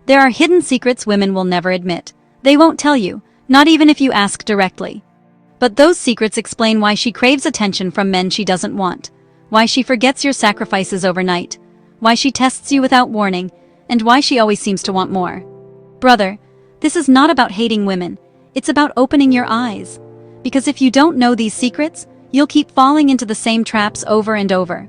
There are hidden secrets women will never admit. They won't tell you, not even if you ask directly. But those secrets explain why she craves attention from men she doesn't want, why she forgets your sacrifices overnight, why she tests you without warning, and why she always seems to want more. Brother, this is not about hating women, it's about opening your eyes. Because if you don't know these secrets, you'll keep falling into the same traps over and over.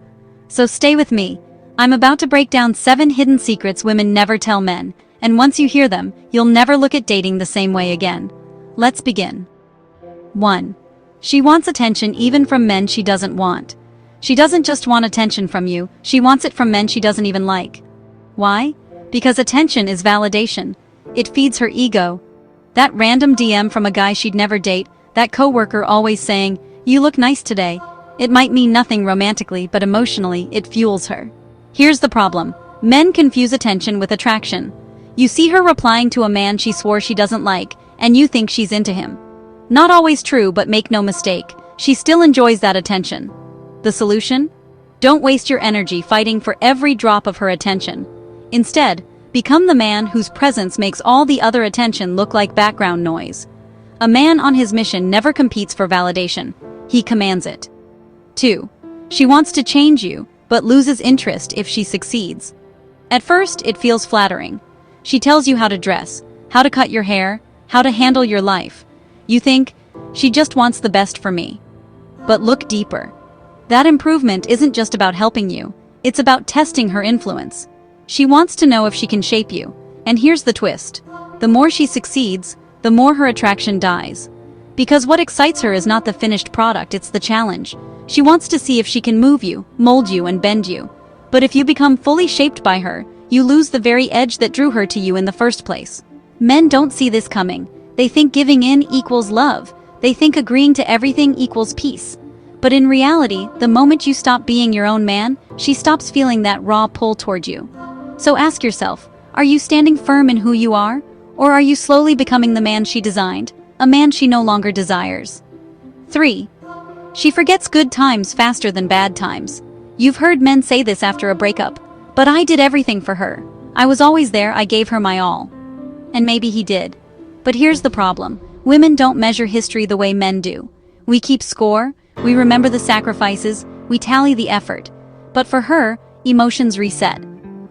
So stay with me. I'm about to break down 7 hidden secrets women never tell men, and once you hear them, you'll never look at dating the same way again. Let's begin. 1. She wants attention even from men she doesn't want. She doesn't just want attention from you, she wants it from men she doesn't even like. Why? Because attention is validation. It feeds her ego. That random DM from a guy she'd never date, that coworker always saying, "You look nice today." It might mean nothing romantically, but emotionally, it fuels her. Here's the problem. Men confuse attention with attraction. You see her replying to a man she swore she doesn't like, and you think she's into him. Not always true, but make no mistake, she still enjoys that attention. The solution? Don't waste your energy fighting for every drop of her attention. Instead, become the man whose presence makes all the other attention look like background noise. A man on his mission never competes for validation. He commands it. 2. She wants to change you, but loses interest if she succeeds. At first, it feels flattering. She tells you how to dress, how to cut your hair, how to handle your life. You think, she just wants the best for me. But look deeper. That improvement isn't just about helping you, it's about testing her influence. She wants to know if she can shape you. And here's the twist. The more she succeeds, the more her attraction dies. Because what excites her is not the finished product, it's the challenge. She wants to see if she can move you, mold you, and bend you. But if you become fully shaped by her, you lose the very edge that drew her to you in the first place. Men don't see this coming. They think giving in equals love. They think agreeing to everything equals peace. But in reality, the moment you stop being your own man, she stops feeling that raw pull toward you. So ask yourself, are you standing firm in who you are? Or are you slowly becoming the man she designed, a man she no longer desires? 3. She forgets good times faster than bad times. You've heard men say this after a breakup. But I did everything for her. I was always there, I gave her my all. And maybe he did. But here's the problem. Women don't measure history the way men do. We keep score, we remember the sacrifices, we tally the effort. But for her, emotions reset.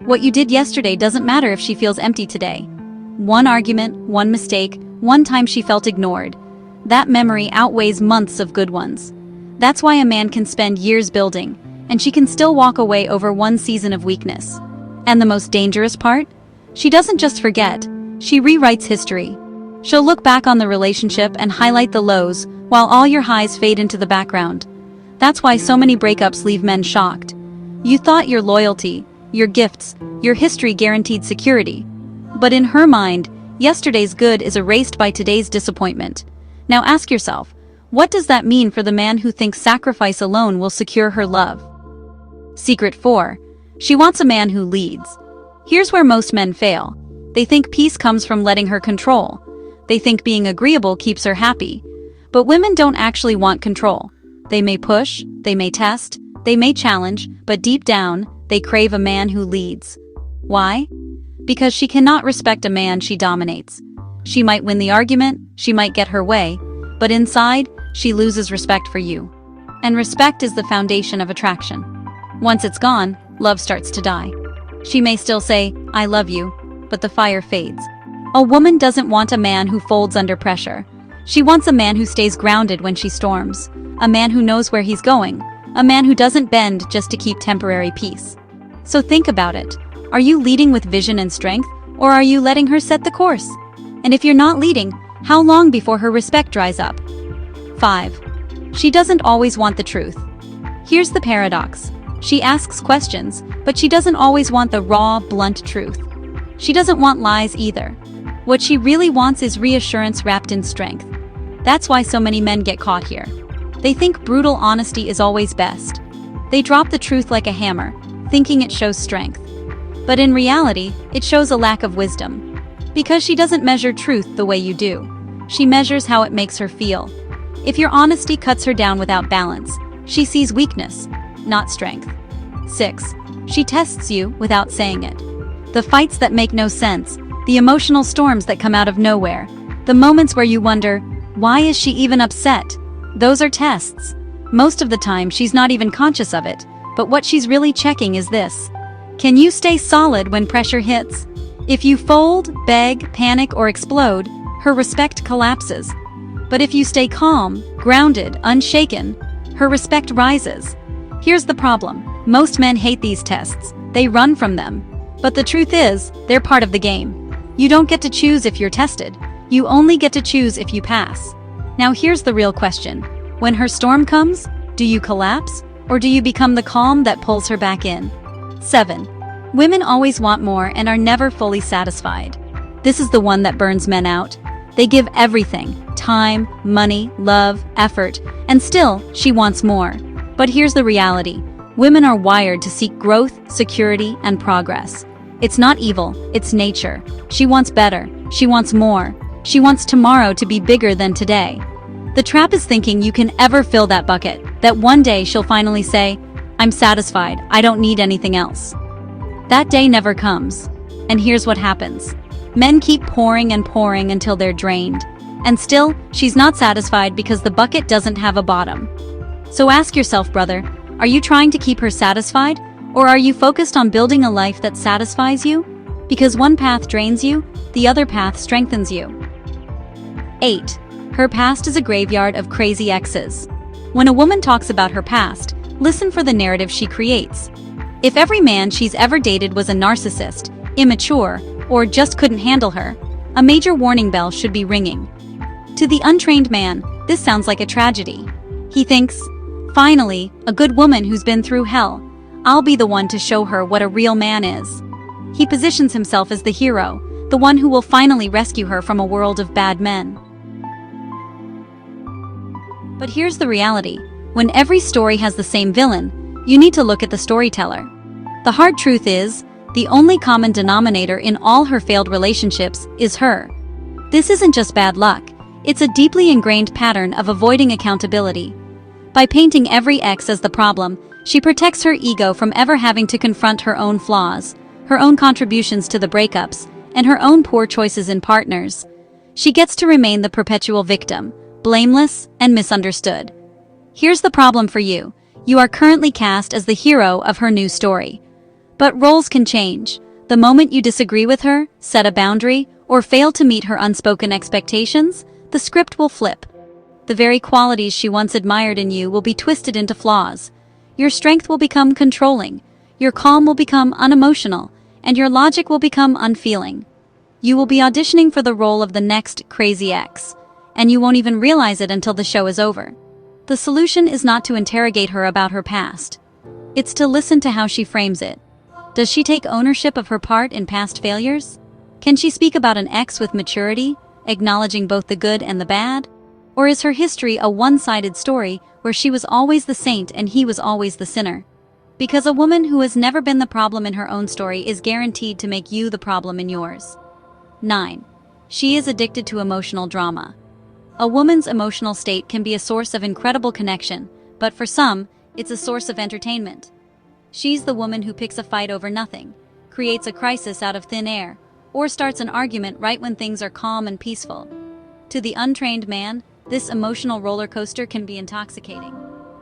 What you did yesterday doesn't matter if she feels empty today. One argument, one mistake, one time she felt ignored. That memory outweighs months of good ones. That's why a man can spend years building, and she can still walk away over one season of weakness. And the most dangerous part? She doesn't just forget, she rewrites history. She'll look back on the relationship and highlight the lows, while all your highs fade into the background. That's why so many breakups leave men shocked. You thought your loyalty, your gifts, your history guaranteed security. But in her mind, yesterday's good is erased by today's disappointment. Now ask yourself, what does that mean for the man who thinks sacrifice alone will secure her love? Secret 4. She wants a man who leads. Here's where most men fail. They think peace comes from letting her control. They think being agreeable keeps her happy. But women don't actually want control. They may push, they may test, they may challenge, but deep down, they crave a man who leads. Why? Because she cannot respect a man she dominates. She might win the argument, she might get her way, but inside, she loses respect for you. And respect is the foundation of attraction. Once it's gone, love starts to die. She may still say, "I love you," but the fire fades. A woman doesn't want a man who folds under pressure. She wants a man who stays grounded when she storms, a man who knows where he's going, a man who doesn't bend just to keep temporary peace. So think about it. Are you leading with vision and strength, or are you letting her set the course? And if you're not leading, how long before her respect dries up? 5. She doesn't always want the truth. Here's the paradox. She asks questions, but she doesn't always want the raw, blunt truth. She doesn't want lies either. What she really wants is reassurance wrapped in strength. That's why so many men get caught here. They think brutal honesty is always best. They drop the truth like a hammer, thinking it shows strength. But in reality, it shows a lack of wisdom. Because she doesn't measure truth the way you do. She measures how it makes her feel. If your honesty cuts her down without balance, she sees weakness, not strength. 6. She tests you without saying it. The fights that make no sense, The emotional storms that come out of nowhere. The moments where you wonder, why is she even upset? Those are tests. Most of the time, she's not even conscious of it, but what she's really checking is this. Can you stay solid when pressure hits? If you fold, beg, panic, or explode, her respect collapses. But if you stay calm, grounded, unshaken, her respect rises. Here's the problem. Most men hate these tests. They run from them. But the truth is, they're part of the game. You don't get to choose if you're tested. You only get to choose if you pass. Now here's the real question. When her storm comes, do you collapse? Or do you become the calm that pulls her back in? 7. Women always want more and are never fully satisfied. This is the one that burns men out. They give everything, time, money, love, effort, and still, she wants more. But here's the reality. Women are wired to seek growth, security, and progress. It's not evil, it's nature. She wants better. She wants more. She wants tomorrow to be bigger than today. The trap is thinking you can ever fill that bucket, that one day she'll finally say, I'm satisfied, I don't need anything else. That day never comes. And here's what happens. Men keep pouring and pouring until they're drained. And still, she's not satisfied because the bucket doesn't have a bottom. So ask yourself, brother, are you trying to keep her satisfied? Or are you focused on building a life that satisfies you? Because one path drains you, the other path strengthens you. 8. Her past is a graveyard of crazy exes. When a woman talks about her past, listen for the narrative she creates. If every man she's ever dated was a narcissist, immature, or just couldn't handle her, a major warning bell should be ringing. To the untrained man, this sounds like a tragedy. He thinks, finally, a good woman who's been through hell. I'll be the one to show her what a real man is. He positions himself as the hero, the one who will finally rescue her from a world of bad men. But here's the reality. When every story has the same villain, you need to look at the storyteller. The hard truth is, the only common denominator in all her failed relationships is her. This isn't just bad luck, it's a deeply ingrained pattern of avoiding accountability. By painting every ex as the problem, she protects her ego from ever having to confront her own flaws, her own contributions to the breakups, and her own poor choices in partners. She gets to remain the perpetual victim, blameless and misunderstood. Here's the problem for you. You are currently cast as the hero of her new story. But roles can change. The moment you disagree with her, set a boundary, or fail to meet her unspoken expectations, the script will flip. The very qualities she once admired in you will be twisted into flaws. Your strength will become controlling, your calm will become unemotional, and your logic will become unfeeling. You will be auditioning for the role of the next crazy ex, and you won't even realize it until the show is over. The solution is not to interrogate her about her past. It's to listen to how she frames it. Does she take ownership of her part in past failures? Can she speak about an ex with maturity, acknowledging both the good and the bad? Or is her history a one-sided story where she was always the saint and he was always the sinner? Because a woman who has never been the problem in her own story is guaranteed to make you the problem in yours. 9. She is addicted to emotional drama. A woman's emotional state can be a source of incredible connection, but for some, it's a source of entertainment. She's the woman who picks a fight over nothing, creates a crisis out of thin air, or starts an argument right when things are calm and peaceful. To the untrained man, this emotional roller coaster can be intoxicating.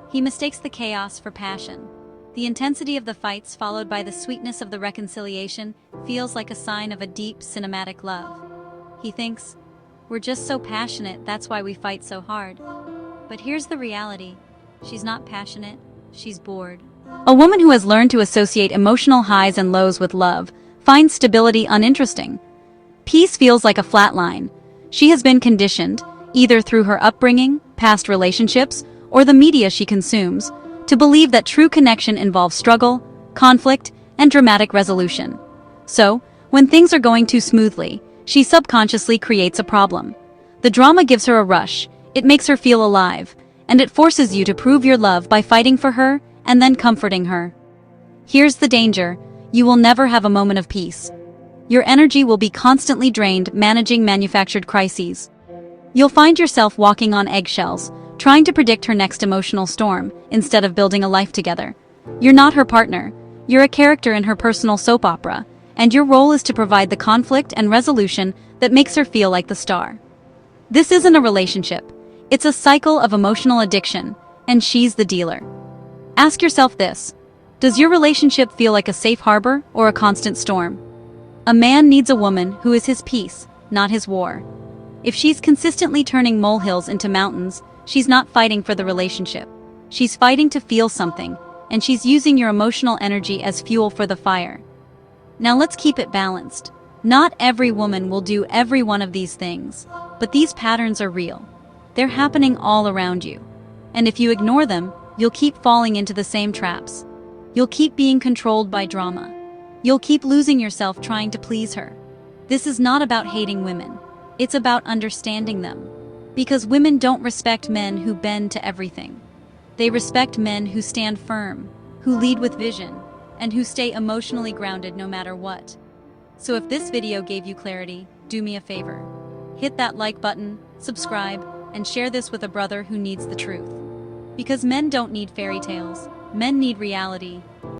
He mistakes the chaos for passion. The intensity of the fights followed by the sweetness of the reconciliation feels like a sign of a deep cinematic love. He thinks, we're just so passionate, that's why we fight so hard. But here's the reality. She's not passionate, she's bored. A woman who has learned to associate emotional highs and lows with love finds stability uninteresting. Peace feels like a flat line. She has been conditioned, either through her upbringing, past relationships, or the media she consumes, to believe that true connection involves struggle, conflict, and dramatic resolution. So, when things are going too smoothly, she subconsciously creates a problem. The drama gives her a rush, it makes her feel alive, and it forces you to prove your love by fighting for her and then comforting her. Here's the danger. You will never have a moment of peace. Your energy will be constantly drained managing manufactured crises. You'll find yourself walking on eggshells, trying to predict her next emotional storm, instead of building a life together. You're not her partner. You're a character in her personal soap opera, and your role is to provide the conflict and resolution that makes her feel like the star. This isn't a relationship. It's a cycle of emotional addiction, and she's the dealer. Ask yourself this: does your relationship feel like a safe harbor or a constant storm? A man needs a woman who is his peace, not his war. If she's consistently turning molehills into mountains, she's not fighting for the relationship. She's fighting to feel something, and she's using your emotional energy as fuel for the fire. Now let's keep it balanced. Not every woman will do every one of these things, but these patterns are real. They're happening all around you. And if you ignore them, you'll keep falling into the same traps. You'll keep being controlled by drama. You'll keep losing yourself trying to please her. This is not about hating women. It's about understanding them. Because women don't respect men who bend to everything. They respect men who stand firm, who lead with vision, and who stay emotionally grounded no matter what. So if this video gave you clarity, do me a favor. Hit that like button, subscribe, and share this with a brother who needs the truth. Because men don't need fairy tales. Men need reality,